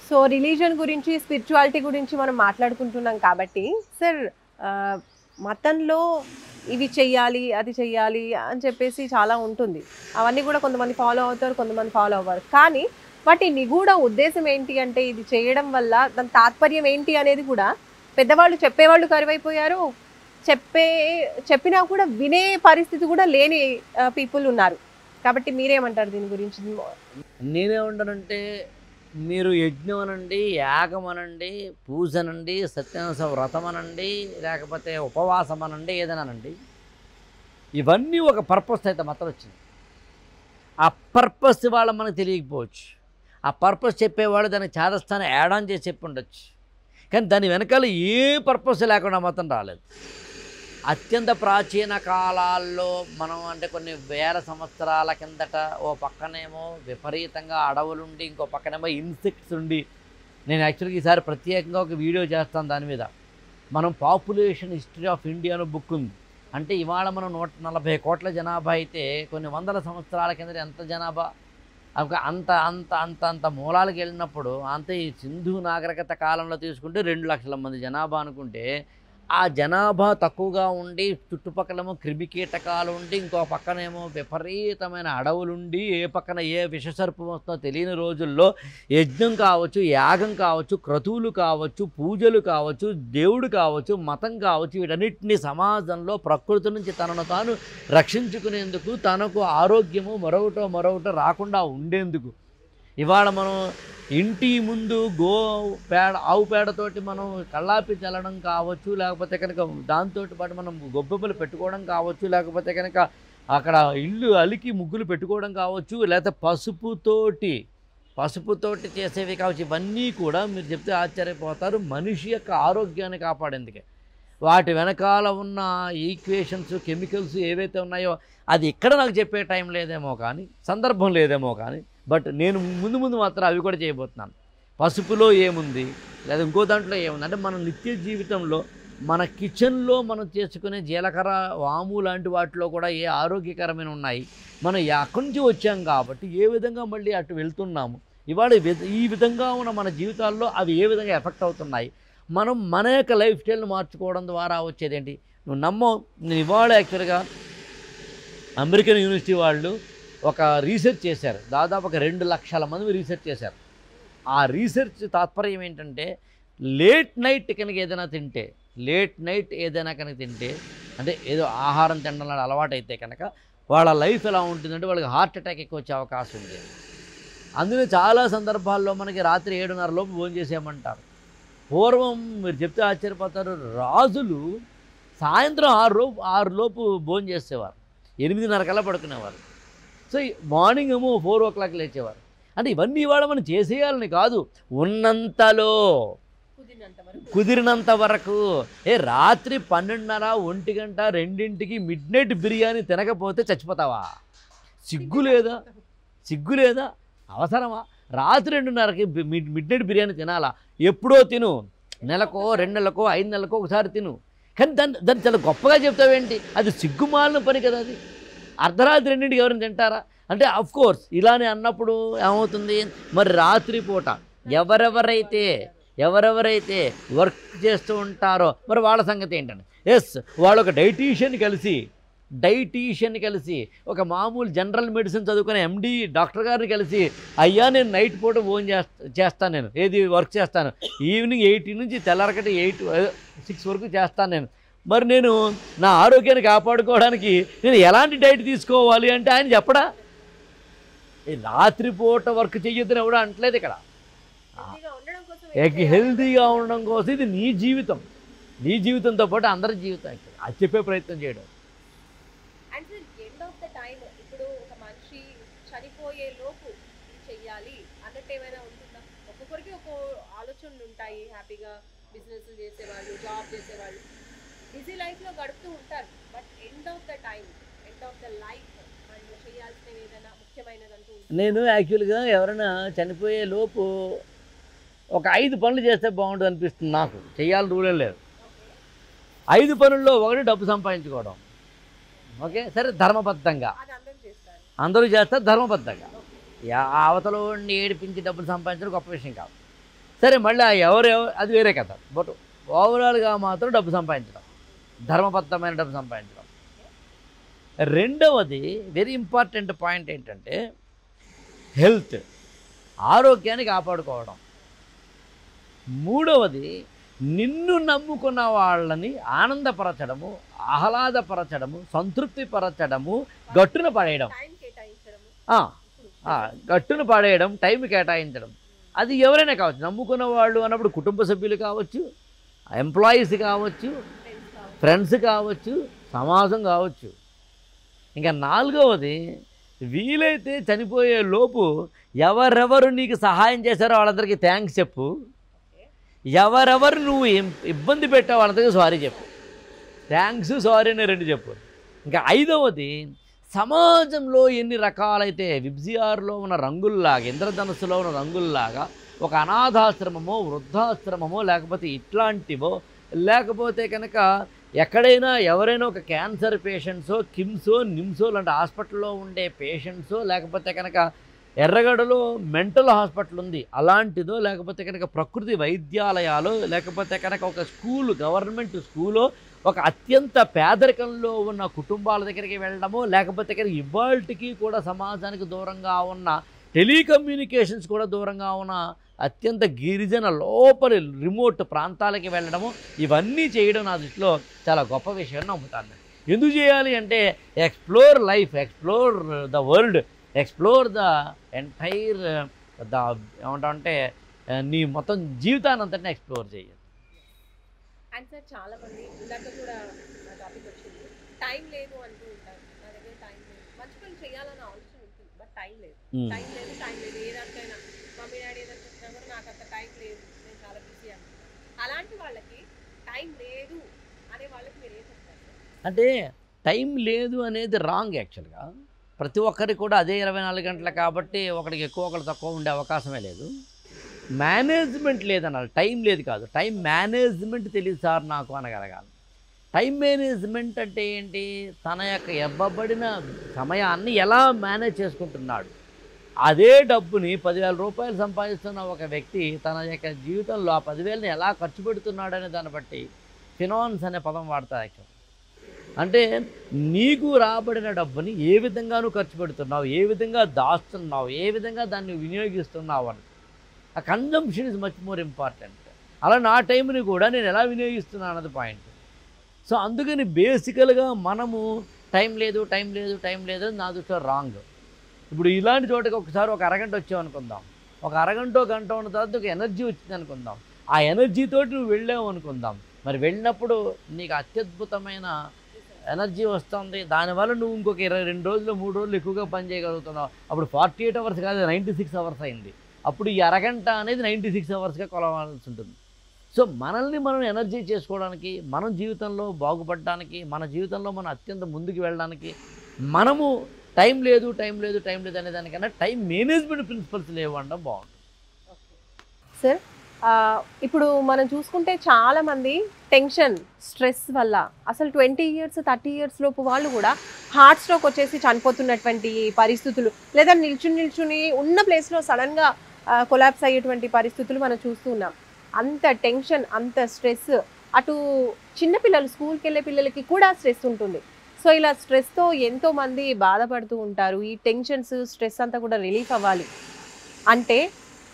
సో రిలీజన్ గురించి, స్పిరిచువాలిటీ గురించి మనం మాట్లాడుకుంటున్నాం కాబట్టి సార్, మతంలో ఇవి చెయ్యాలి, అది చెయ్యాలి అని చెప్పేసి చాలా ఉంటుంది. అవన్నీ కూడా కొంతమంది ఫాలో అవుతారు, కొంతమంది ఫాలో అవ్వరు. కానీ వాటి నిగూఢ ఉద్దేశం ఏంటి అంటే, ఇది చేయడం వల్ల దాని తాత్పర్యం ఏంటి అనేది కూడా పెద్దవాళ్ళు చెప్పేవాళ్ళు కరువైపోయారు. చెప్పినా కూడా వినే పరిస్థితి కూడా లేని పీపుల్ ఉన్నారు. కాబట్టి మీరేమంటారు దీని గురించి? నేనేమంటానంటే, మీరు యజ్ఞం అనండి, యాగం అనండి, పూజ అనండి, సత్యనారాయణ వ్రతం అనండి, లేకపోతే ఉపవాసం అనండి, ఏదైనానండి, ఇవన్నీ ఒక పర్పస్ అయితే మాత్రం వచ్చింది. ఆ పర్పస్ వాళ్ళ మనకు తెలియకపోవచ్చు. ఆ పర్పస్ చెప్పేవాళ్ళు దానికి చాదస్తాన్ని యాడ్ ఆన్ చేసి చెప్పి ఉండొచ్చు. కానీ దాని వెనకాల ఏ పర్పస్ లేకుండా మాత్రం రాలేదు. అత్యంత ప్రాచీన కాలాల్లో మనం అంటే కొన్ని వేల సంవత్సరాల కిందట ఓ పక్కనేమో విపరీతంగా అడవులుండి, ఇంకో పక్కనేమో ఇన్సెక్ట్స్ ఉండి, నేను యాక్చువల్గా ఈసారి ప్రత్యేకంగా ఒక వీడియో చేస్తాను దాని మీద. మనం పాపులేషన్ హిస్టరీ ఆఫ్ ఇండియా అనే బుక్ ఉంది. అంటే ఇవాళ మనం 140 కోట్ల జనాభా అయితే కొన్ని వందల సంవత్సరాల కింద ఎంత జనాభా, అంత అంత అంత అంత మూలాలకు వెళ్ళినప్పుడు అంతే. ఈ సింధు నాగరికత కాలంలో తీసుకుంటే 2 లక్షల మంది జనాభా అనుకుంటే, ఆ జనాభా తక్కువగా ఉండి చుట్టుపక్కలేమో క్రిమికీటకాలు ఉండి, ఇంకో పక్కనేమో విపరీతమైన అడవులుండి, ఏ పక్కన ఏ విషసర్పం వస్తుందో తెలియని రోజుల్లో యజ్ఞం కావచ్చు, యాగం కావచ్చు, క్రతువులు కావచ్చు, పూజలు కావచ్చు, దేవుడు కావచ్చు, మతం కావచ్చు, వీటన్నిటిని సమాజంలో ప్రకృతి నుంచి తనను తాను రక్షించుకునేందుకు, తనకు ఆరోగ్యము మరొకటో రాకుండా ఉండేందుకు ఇవాళ మనం ఇంటి ముందు ఆవు పేడతోటి మనం కళ్ళాపి చల్లడం కావచ్చు, లేకపోతే కనుక దాంతో పాటు మనం గొబ్బెమ్మలు పెట్టుకోవడం కావచ్చు, లేకపోతే కనుక అక్కడ ఇల్లు అలికి ముగ్గులు పెట్టుకోవడం కావచ్చు, లేకపోతే పసుపుతోటి చేసేవి కావచ్చు. ఇవన్నీ కూడా మీరు చెప్తే ఆశ్చర్యపోతారు, మనిషి యొక్క ఆరోగ్యాన్ని కాపాడేందుకే. వాటి వెనకాల ఉన్న ఈక్వేషన్స్, కెమికల్స్ ఏవైతే ఉన్నాయో అది ఇక్కడ నాకు చెప్పే టైం లేదేమో కానీ, సందర్భం లేదేమో కానీ, బట్ నేను ముందు మాత్రం అవి కూడా చేయబోతున్నాను. పసుపులో ఏముంది, లేదా ఇంకో దాంట్లో ఏముంది అంటే, మన నిత్య జీవితంలో మన కిచెన్లో మనం చేసుకునే జీలకర్ర, వాము లాంటి వాటిలో కూడా ఏ ఆరోగ్యకరమైన ఉన్నాయి, మనం అక్కడి నుంచి వచ్చాం కాబట్టి ఏ విధంగా మళ్ళీ అటు వెళ్తున్నాము, ఇవాళ ఈ విధంగా ఉన్న మన జీవితాల్లో అవి ఏ విధంగా ఎఫెక్ట్ అవుతున్నాయి, మనం మన యొక్క లైఫ్ స్టైల్ని మార్చుకోవడం ద్వారా వచ్చేదేంటి. నువ్వు నమ్మవు, నేను ఇవాళ యాక్చువల్గా అమెరికన్ యూనివర్సిటీ వాళ్ళు ఒక రీసెర్చ్ చేశారు. దాదాపు ఒక 2 లక్షల మంది రీసెర్చ్ చేశారు. ఆ రీసెర్చ్ తాత్పర్యం ఏంటంటే, లేట్ నైట్ కనుక ఏదైనా తింటే అంటే ఏదో ఆహారం తినడం అలవాటు అయితే కనుక వాళ్ళ లైఫ్ ఎలా ఉంటుందంటే, వాళ్ళకి హార్ట్ అటాక్ ఎక్కువ వచ్చే అవకాశం ఉంది. అందులో చాలా సందర్భాల్లో మనకి రాత్రి 7:30 లోపు భోజనం చేసేయమంటారు. పూర్వం మీరు చెప్తే ఆశ్చర్యపోతారు, రాజులు సాయంత్రం 6 లోపు భోజనం చేసేవారు, 8:30 కల్లా పడుకునేవారు. సో మార్నింగ్ ఏమో 4 o'clock లేచేవారు. అంటే ఇవన్నీ ఇవాళ మనం చేసేయాలని కాదు, ఉన్నంతలో కుదిరినంత వరకు. రాత్రి 12:30, 1 గంట, 2ంటికి మిడ్ నైట్ బిర్యానీ తినకపోతే చచ్చిపోతావా? సిగ్గు లేదా? అవసరమా? రాత్రి 2:30కి మిడ్ నైట్ బిర్యానీ తినాలా? ఎప్పుడో తిను, నెలకో 2 నెలలకో 5 నెలలకో ఒకసారి తిను. కానీ దాన్ని చాలా గొప్పగా చెప్తావేంటి? అది సిగ్గుమాలిన పని కదా అది. అర్ధరాత్రి 2ంటికి ఎవరైనా తింటారా అంటే? కోర్స్ ఇలానే అన్నప్పుడు ఏమవుతుంది, మరి రాత్రిపూట ఎవరెవరైతే వర్క్ చేస్తూ ఉంటారో మరి వాళ్ళ సంగతి ఏంటంటే, వాళ్ళు ఒక డైటీషియన్ కలిసి ఒక మామూలు జనరల్ మెడిసిన్ చదువుకునే MD డాక్టర్ గారిని కలిసి, అయ్యా నేను నైట్ పూట భోజనం చేస్తాను, నేను వర్క్ చేస్తాను, ఈవినింగ్ 8 నుంచి తెల్లారకటి 6 వరకు చేస్తాను నేను, మరి నేను నా ఆరోగ్యాన్ని కాపాడుకోవడానికి నేను ఎలాంటి డైట్ తీసుకోవాలి అంటే ఆయన చెప్పడా? రాత్రిపూట వర్క్ చెయ్యొద్దని ఎవడా అంటలేదు ఇక్కడ. హెల్తీగా ఉండడం కోసం ఇది నీ జీవితంతో పాటు అందరి జీవితం అది చెప్పే ప్రయత్నం చేయడం. ఇప్పుడు ఒక మనిషి చనిపోయే లోపు చెయ్యాలి అన్నట్టు ఏమైనా ఉంటుందా? ఒక్కొక్కరికి ఒక్కో ఆలోచనలు ఉంటాయి. హ్యాపీగా బిజినెస్ చేసేవాళ్ళు, జాబ్ చేసేవాళ్ళు బిజీ లైఫ్లో గడుపుతూ ఉంటారు. But end of the life వాళ్ళు చేయాల్సినవి ఏదైనా ముఖ్యమైనదంటూ ఉంటుంది. నేను యాక్చువల్గా ఎవరైనా చనిపోయే లోపు ఒక 5 పనులు చేస్తే బాగుంటుంది అనిపిస్తుంది నాకు. చెయ్యాలని రూల్ ఏం లేదు. 5 పనుల్లో ఒకటి డబ్బు సంపాదించుకోవడం, ఓకే, సరే ధర్మబద్ధంగా అది అందరూ చేస్తారు. అందరూ చేస్తారు ధర్మబద్ధంగా. అవతల వాడిని ఏడిపించి డబ్బులు సంపాదించడం గొప్ప విషయం కాదు. సరే మళ్ళీ అది వేరే కథ. బట్ ఓవరాల్గా మాత్రం డబ్బు సంపాదించడం, ధర్మబద్ధమైన డబ్బు సంపాదించడం. రెండవది వెరీ ఇంపార్టెంట్ పాయింట్ ఏంటంటే హెల్త్, ఆరోగ్యాన్ని కాపాడుకోవడం. మూడవది నిన్ను నమ్ముకున్న వాళ్ళని ఆనందపరచడము, ఆహ్లాదపరచడము, సంతృప్తిపరచడము, గట్టున పడేయడం. గట్టున పడేయడం, టైం కేటాయించడం. అది ఎవరైనా కావచ్చు. నమ్ముకున్న వాళ్ళు అన్నప్పుడు కుటుంబ సభ్యులు కావచ్చు, ఎంప్లాయీస్ కావచ్చు, ఫ్రెండ్స్ కావచ్చు, సమాజం కావచ్చు. ఇంకా నాలుగవది వీలైతే చనిపోయే లోపు ఎవరెవరు నీకు సహాయం చేశారో వాళ్ళందరికీ థ్యాంక్స్ చెప్పు. ఎవరెవరు నువ్వు ఇబ్బంది పెట్టావు వాళ్ళందరికీ సారీ చెప్పు. థ్యాంక్స్, సారీ అని రెండు చెప్పు. ఇంకా ఐదవది సమాజంలో ఎన్ని రకాలైతే విబ్జిఆర్లో ఉన్న రంగుల్లాగా, ఇంద్రధనుస్సులో ఉన్న రంగుల్లాగా ఒక అనాథాశ్రమమో, వృద్ధాశ్రమమో, లేకపోతే ఇట్లాంటివో, లేకపోతే కనుక ఎక్కడైనా ఎవరైనా ఒక క్యాన్సర్ పేషెంట్సో, కిమ్సో, నిమ్సో లాంటి హాస్పిటల్లో ఉండే పేషెంట్సో, లేకపోతే కనుక ఎర్రగడలో మెంటల్ హాస్పిటల్ ఉంది అలాంటిదో, లేకపోతే కనుక ప్రకృతి వైద్యాలయాలు, లేకపోతే కనుక ఒక స్కూలు, గవర్నమెంట్ స్కూలో ఒక అత్యంత పేదరికంలో ఉన్న కుటుంబాల దగ్గరికి వెళ్ళడమో, లేకపోతే కనుక ఇవాల్టికి కూడా సమాజానికి దూరంగా ఉన్న టెలికమ్యూనికేషన్స్ కూడా దూరంగా ఉన్న అత్యంత గిరిజన లోపలి రిమోట్ ప్రాంతాలకి వెళ్ళడము, ఇవన్నీ చేయడం నా దృష్టిలో చాలా గొప్ప విషయాన్ని నమ్ముతాను. ఎందుకు చేయాలి అంటే explore life, explore the world, explore the entire ఏమంటామంటే నీ మొత్తం జీవితాన్ని అంతటిని ఎక్స్ప్లోర్ చేయాలి. అండ్ సార్ చాలా మంది ఇందాక కూడా నా టాపిక్ వచ్చింది, టైం లేదు అంటూ ఉంటారు. నా దగ్గర టైం లేదు, మంచి పనులు చేయాలని ఆలోచన ఉంటుంది, బట్ టైం లేదు, టైం లేదు, టైం లేదు. ఏ దానికైనా మమ్మీ డాడీ ఏదైనా చెప్పినా కూడా నాకు అంత టైం లేదు, నేను చాలా బిజీ అనుకుంటాను. అలాంటి వాళ్ళకి టైం లేదు అనే వాళ్ళకి మీరు ఏం చెప్తారు? అంటే టైం లేదు అనేది రాంగ్. యాక్చువల్గా ప్రతి ఒక్కరికి కూడా అదే 24 గంటలు కాబట్టి ఒకరికి ఎక్కువ ఒకరు తక్కువ ఉండే అవకాశమే లేదు. మేనేజ్మెంట్ లేదన్నారు, టైం లేదు కాదు, టైం మేనేజ్మెంట్ తెలియదు సార్ నాకు అనగలగాలి. టైం మేనేజ్మెంట్ అంటే ఏంటి? తన యొక్క ఇవ్వబడిన సమయాన్ని ఎలా మేనేజ్ చేసుకుంటున్నాడు. అదే డబ్బుని 10,000 రూపాయలు సంపాదిస్తున్న ఒక వ్యక్తి తన యొక్క జీవితంలో ఆ 10,000ని ఎలా ఖర్చు పెడుతున్నాడు అనే దాన్ని బట్టి ఫినాన్స్ అనే పదం వాడతారు. అంటే నీకు రాబడిన డబ్బుని ఏ విధంగా నువ్వు ఖర్చు పెడుతున్నావు, ఏ విధంగా దాస్తున్నావు, ఏ విధంగా దాన్ని వినియోగిస్తున్నావు అని. ఆ consumption is much more important. అలా నా టైంని కూడా నేను ఎలా వినియోగిస్తున్నాను అన్నది పాయింట్. సో అందుకని బేసికల్గా మనము టైం లేదు, టైం లేదు, టైం లేదు అని నా దృష్టిలో రాంగ్. ఇప్పుడు ఇలాంటి చోటకి ఒకసారి ఒక అరగంట వచ్చావు, ఒక అరగంట గంట ఉన్న తర్వాత ఒక ఎనర్జీ వచ్చింది అనుకుందాం. ఆ ఎనర్జీతోటి నువ్వు వెళ్ళావు అనుకుందాం. మరి వెళ్ళినప్పుడు నీకు అత్యద్భుతమైన ఎనర్జీ వస్తుంది. దానివల్ల నువ్వు ఇంకొక 22 రోజులు 3 రోజులు ఎక్కువగా పని చేయగలుగుతున్నావు. అప్పుడు 48 అవర్స్ కాదు, 96 అవర్స్ అయింది. అప్పుడు ఈ అరగంట అనేది 96 అవర్స్గా కొలవాల్సి ఉంటుంది. సో మనల్ని మనం ఎనర్జీ చేసుకోవడానికి, మన జీవితంలో బాగుపడడానికి, మన జీవితంలో మనం అత్యంత ముందుకు వెళ్ళడానికి మనము టైం లేదు, టైం లేదు, టైం లేదు అనే దానికన్నా టైం మేనేజ్మెంట్ ప్రిన్సిపల్స్ లేవు అనడం బాగుంటుంది. సార్ ఇప్పుడు మనం చూసుకుంటే చాలామంది టెన్షన్, స్ట్రెస్ వల్ల అసలు 20 ఇయర్స్ 30 ఇయర్స్ లోపు వాళ్ళు కూడా హార్ట్ స్ట్రోక్ వచ్చేసి చనిపోతున్నటువంటి పరిస్థితులు, లేదా నిల్చుని ఉన్న ప్లేస్లో సడన్గా కొలాప్స్ అయ్యేటువంటి పరిస్థితులు మనం చూస్తూ ఉన్నాం. అంత టెన్షన్, అంత స్ట్రెస్, అటు చిన్నపిల్లలు స్కూల్కి వెళ్ళే పిల్లలకి కూడా స్ట్రెస్ ఉంటుంది. సో ఇలా స్ట్రెస్తో ఎంతోమంది బాధపడుతూ ఉంటారు. ఈ టెన్షన్స్, స్ట్రెస్ అంతా కూడా రిలీఫ్ అవ్వాలి అంటే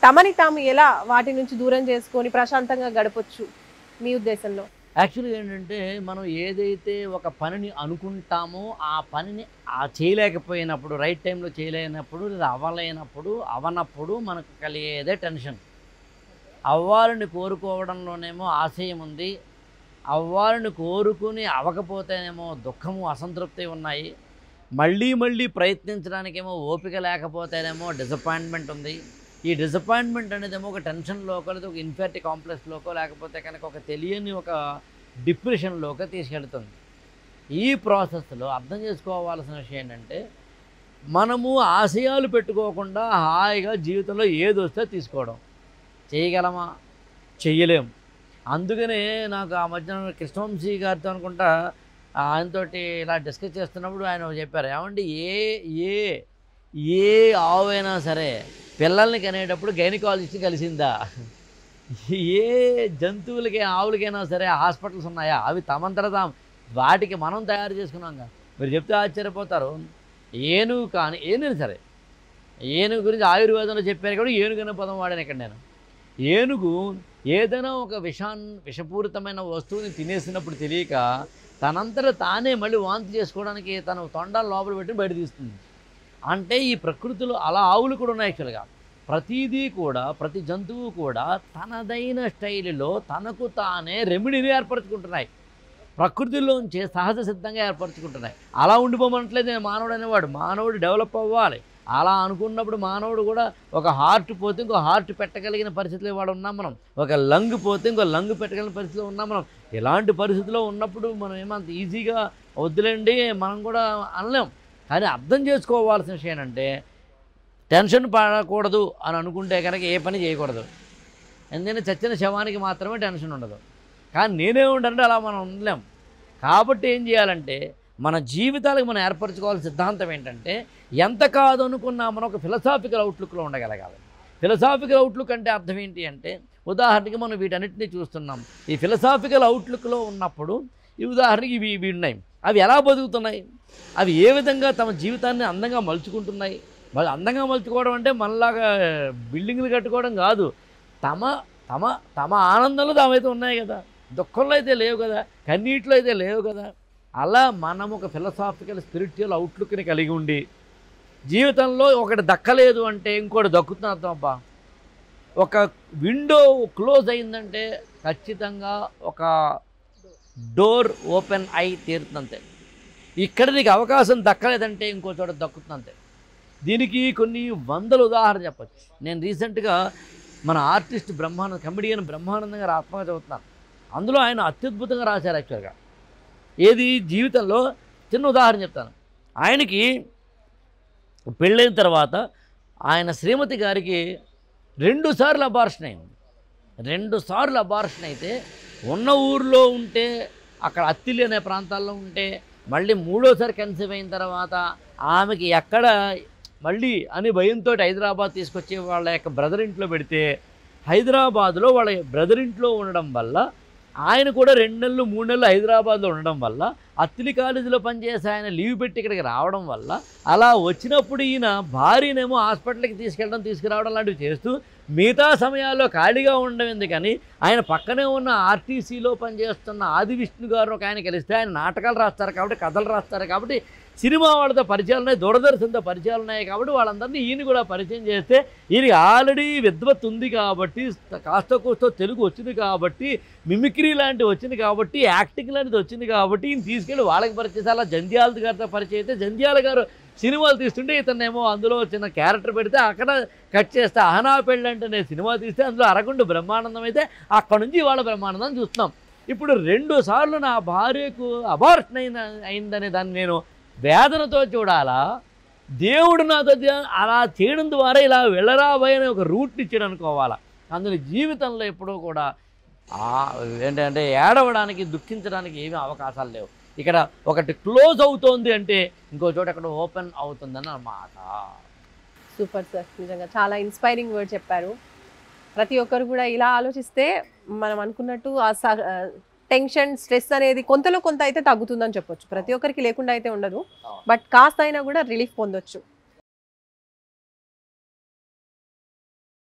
తమని తాము ఎలా వాటి నుంచి దూరం చేసుకొని ప్రశాంతంగా గడపొచ్చు మీ ఉద్దేశంలో? యాక్చువల్గా ఏంటంటే మనం ఏదైతే ఒక పనిని అనుకుంటామో ఆ పనిని చేయలేకపోయినప్పుడు, రైట్ టైంలో చేయలేనప్పుడు, లేదా అవనప్పుడు మనకు కలిగేదే టెన్షన్. అవ్వాలని కోరుకోవడంలోనేమో ఆశయం ఉంది, అవ్వాలని కోరుకుని అవ్వకపోతేనేమో దుఃఖము, అసంతృప్తి ఉన్నాయి. మళ్ళీ ప్రయత్నించడానికేమో ఓపిక లేకపోతేనేమో డిసప్పాయింట్మెంట్ ఉంది. ఈ డిసప్పాయింట్మెంట్ అనేదేమో ఒక టెన్షన్లోకో, లేదా ఒక ఇన్ఫెక్ట్ కాంప్లెక్స్లోకో, లేకపోతే కనుక ఒక తెలియని ఒక డిప్రెషన్లోకి తీసుకెళ్తుంది. ఈ ప్రాసెస్లో అర్థం చేసుకోవాల్సిన విషయం ఏంటంటే మనము ఆశయాలు పెట్టుకోకుండా హాయిగా జీవితంలో ఏది వస్తే తీసుకోవడం. చేయగలమా? చెయ్యలేము. అందుకనే నాకు ఆ మధ్యన కృష్ణవంశీ గారితో అనుకుంటా ఆయనతోటి ఇలా డిస్కస్ చేస్తున్నప్పుడు ఆయన చెప్పారు, ఏమండి ఏ ఏ ఆవైనా సరే పిల్లల్ని కనేటప్పుడు గైనకాలజిస్ట్ని కలిసిందా? ఏ జంతువులకి ఆవులకైనా సరే హాస్పిటల్స్ ఉన్నాయా? అవి తమంతట వాటికి మనం తయారు చేసుకున్నాం. మీరు చెప్తే ఆశ్చర్యపోతారు. ఏనుగు కానీ ఏనుగు సరే, ఏనుగు గురించి ఆయుర్వేదంలో చెప్పారు కూడా ఏనుగు అనే పదం వాడాను ఇక్కడ నేను. ఏనుగు ఏదైనా ఒక విషపూరితమైన వస్తువుని తినేసినప్పుడు తెలియక తనంతట తానే మళ్ళీ వాంతి చేసుకోవడానికి తన తొండాలు లోపల పెట్టి బయట తీస్తుంది. అంటే ఈ ప్రకృతిలో అలా ఆవులు కూడా ఉన్నాయి. యాక్చువల్గా ప్రతిదీ కూడా, ప్రతి జంతువు కూడా తనదైన స్టైల్లో తనకు తానే రెమెడీని ఏర్పరచుకుంటున్నాయి. ప్రకృతిలోంచి సహజ సిద్ధంగా ఏర్పరచుకుంటున్నాయి. అలా ఉండిపోమనట్లేదు నేను మానవుడు అనేవాడు. మానవుడు డెవలప్ అవ్వాలి. అలా అనుకున్నప్పుడు మానవుడు కూడా ఒక హార్ట్ పోతే ఇంకో హార్ట్ పెట్టగలిగిన పరిస్థితిలో వాడు ఉన్నాం మనం. ఒక లంగ్ పోతే ఇంకో లంగ్ పెట్టగలిగిన పరిస్థితిలో ఉన్నాం మనం. ఇలాంటి పరిస్థితిలో ఉన్నప్పుడు మనం ఏమంత ఈజీగా వద్దులేండి మనం కూడా అనలేం. కానీ అర్థం చేసుకోవాల్సిన విషయం ఏంటంటే టెన్షన్ పడకూడదు అని అనుకుంటే కనుక ఏ పని చేయకూడదు. ఎందుకంటే చచ్చిన శవానికి మాత్రమే టెన్షన్ ఉండదు. కానీ నేనేముంటానంటే అలా మనం ఉండలేం. కాబట్టి ఏం చేయాలంటే మన జీవితాలకు మనం ఏర్పరచుకోవాల్సిన సిద్ధాంతం ఏంటంటే ఎంత కాదు అనుకున్నా మనం ఒక ఫిలసాఫికల్ అవుట్లుక్లో ఉండగలగాలి. ఫిలసాఫికల్ అవుట్లుక్ అంటే అర్థం ఏంటి అంటే ఉదాహరణకి మనం వీటన్నిటిని చూస్తున్నాం. ఈ ఫిలసాఫికల్ అవుట్లుక్లో ఉన్నప్పుడు ఈ ఉదాహరణకి ఇవి ఉన్నాయి. అవి ఎలా బతుకుతున్నాయి, అవి ఏ విధంగా తమ జీవితాన్ని అందంగా మలుచుకుంటున్నాయి. అందంగా మలుచుకోవడం అంటే మనలాగా బిల్డింగ్లు కట్టుకోవడం కాదు. తమ తమ తమ ఆనందంలో తామైతే ఉన్నాయి కదా, దుఃఖంలో అయితే లేవు కదా, కన్నీటిలో అయితే లేవు కదా. అలా మనం ఒక ఫిలసాఫికల్ స్పిరిచువల్ అవుట్లుక్ని కలిగి ఉండి జీవితంలో ఒకటి దక్కలేదు అంటే ఇంకోటి దక్కుతున్న అర్థం. అబ్బా ఒక విండో క్లోజ్ అయిందంటే ఖచ్చితంగా ఒక డోర్ ఓపెన్ అయి తీరుతుందంతే. ఇక్కడ నీకు అవకాశం దక్కలేదంటే ఇంకో చోట దక్కుతుందంతే. దీనికి కొన్ని వందల ఉదాహరణ చెప్పచ్చు. నేను రీసెంట్గా మన ఆర్టిస్ట్ కమెడియన్ బ్రహ్మానందం గారు ఆత్మకథ చదువుతున్నాను. అందులో ఆయన అత్యద్భుతంగా రాశారు. యాక్చువల్గా ఏది జీవితంలో చిన్న ఉదాహరణ చెప్తాను. ఆయనకి పెళ్ళైన తర్వాత ఆయన శ్రీమతి గారికి 2 సార్లు అబార్షన్ అయింది. 2 సార్లు అబార్షన్ అయితే ఉన్న ఊరిలో ఉంటే అక్కడ అత్తిలి అనే ప్రాంతాల్లో ఉంటే మళ్ళీ 3వసారి కన్సీవ్ అయిన తర్వాత ఆమెకి ఎక్కడ మళ్ళీ అని భయంతో హైదరాబాద్ తీసుకొచ్చి వాళ్ళ యొక్క బ్రదర్ ఇంట్లో పెడితే హైదరాబాద్లో వాళ్ళ బ్రదర్ ఇంట్లో ఉండడం వల్ల ఆయన కూడా 2 నెలలు 3 నెలలు హైదరాబాద్లో ఉండడం వల్ల అత్తిలి కాలేజీలో పనిచేసి ఆయన లీవ్ పెట్టి ఇక్కడికి రావడం వల్ల అలా వచ్చినప్పుడు ఈయన భార్యనేమో హాస్పిటల్కి తీసుకురావడం లాంటివి చేస్తూ మిగతా సమయాల్లో ఖాళీగా ఉండడం ఎందుకని ఆయన పక్కనే ఉన్న ఆర్టీసీలో పనిచేస్తున్న ఆది విష్ణు గారు ఒక ఆయన కలిస్తే ఆయన నాటకాలు రాస్తారు కాబట్టి, కథలు రాస్తారు కాబట్టి, సినిమా వాళ్ళతో పరిచయాలు ఉన్నాయి, దూరదర్శన్తో పరిచయాలు ఉన్నాయి కాబట్టి వాళ్ళందరినీ ఈయన కూడా పరిచయం చేస్తే ఈయనకి ఆల్రెడీ విద్వత్ ఉంది కాబట్టి, కాస్త కోస్తో తెలుగు వచ్చింది కాబట్టి, మిమిక్రీ లాంటివి వచ్చింది కాబట్టి, యాక్టింగ్ లాంటిది వచ్చింది కాబట్టి ఈయన తీసుకెళ్ళి వాళ్ళకి పరిచయం. అలా జంధ్యాల గారితో పరిచయం అయితే జంధ్యాల గారు సినిమాలు తీస్తుంటే ఇతనేమో అందులో చిన్న క్యారెక్టర్ పెడితే అక్కడ కట్ చేస్తే అహనా పెళ్ళంటే నేను సినిమా తీస్తే అందులో అరగుండు బ్రహ్మానందం అయితే అక్కడ నుంచి వాళ్ళ బ్రహ్మానందం చూస్తున్నాం. ఇప్పుడు 2 సార్లు నా భార్యకు అబార్షన్ అయిందనే దాన్ని నేను వేదనతో చూడాలా, దేవుడు నాతో అలా చేయడం ద్వారా ఇలా వెళ్ళరాబోయే అనే ఒక రూట్ని ఇచ్చాడు అనుకోవాలా. అందులో జీవితంలో ఎప్పుడూ కూడా ఏంటంటే ఏడవడానికి, దుఃఖించడానికి ఏమీ అవకాశాలు లేవు. ఇక్కడ ఒకటి క్లోజ్ అవుతోంది అంటే ఇంకో చోట అక్కడ ఓపెన్ అవుతుందని అన్నమాట. సూపర్ సార్, నిజంగా చాలా ఇన్స్పైరింగ్ వర్డ్ చెప్పారు. ప్రతి ఒక్కరు కూడా ఇలా ఆలోచిస్తే మనం అనుకున్నట్టు ఆ టెన్షన్, స్ట్రెస్ అనేది కొంతలో కొంత అయితే తగ్గుతుందని చెప్పొచ్చు. ప్రతి ఒక్కరికి లేకుండా అయితే ఉండదు, బట్ కాస్త అయినా కూడా రిలీఫ్ పొందొచ్చు.